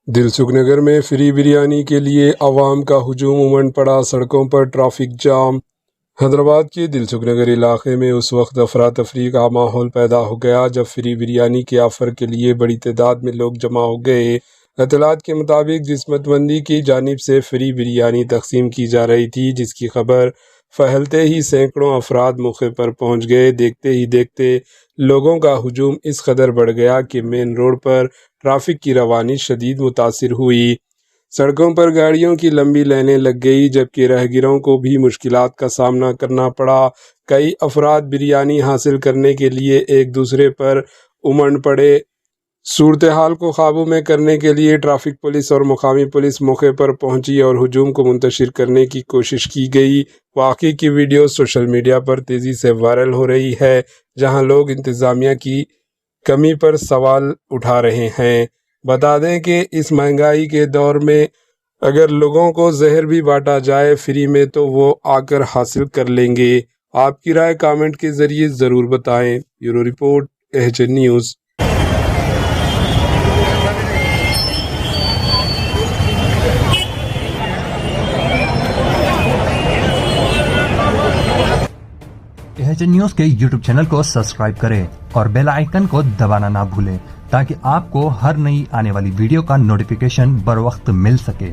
دلسکھ نگر میں فری بریانی کے لیے عوام کا ہجوم امڈ پڑا، سڑکوں پر ٹریفک جام۔ حیدرآباد کے دلسکھ نگر علاقے میں اس وقت افراتفری کا ماحول پیدا ہو گیا جب فری بریانی کے آفر کے لیے بڑی تعداد میں لوگ جمع ہو گئے۔ اطلاعات کے مطابق جسمت مندی کی جانب سے فری بریانی تقسیم کی جا رہی تھی، جس کی خبر پھیلتے ہی سینکڑوں افراد موقع پر پہنچ گئے۔ دیکھتے ہی دیکھتے لوگوں کا ہجوم اس قدر بڑھ گیا کہ مین روڈ پر ٹریفک کی روانی شدید متاثر ہوئی۔ سڑکوں پر گاڑیوں کی لمبی لائنیں لگ گئی، جبکہ راہگیروں کو بھی مشکلات کا سامنا کرنا پڑا۔ کئی افراد بریانی حاصل کرنے کے لیے ایک دوسرے پر امڈ پڑے۔ صورتحال کو قابو میں کرنے کے لیے ٹریفک پولیس اور مقامی پولیس موقع پر پہنچی اور ہجوم کو منتشر کرنے کی کوشش کی گئی۔ واقعے کی ویڈیو سوشل میڈیا پر تیزی سے وائرل ہو رہی ہے، جہاں لوگ انتظامیہ کی کمی پر سوال اٹھا رہے ہیں۔ بتا دیں کہ اس مہنگائی کے دور میں اگر لوگوں کو زہر بھی بانٹا جائے فری میں تو وہ آ کر حاصل کر لیں گے۔ آپ کی رائے کامنٹ کے ذریعے ضرور بتائیں۔ Bureau report AHN news. AHN news کے یوٹیوب چینل کو سبسکرائب کریں اور بیل آئیکن کو دبانا نہ بھولیں تاکہ آپ کو ہر نئی آنے والی ویڈیو کا نوٹیفیکیشن بر وقت مل سکے۔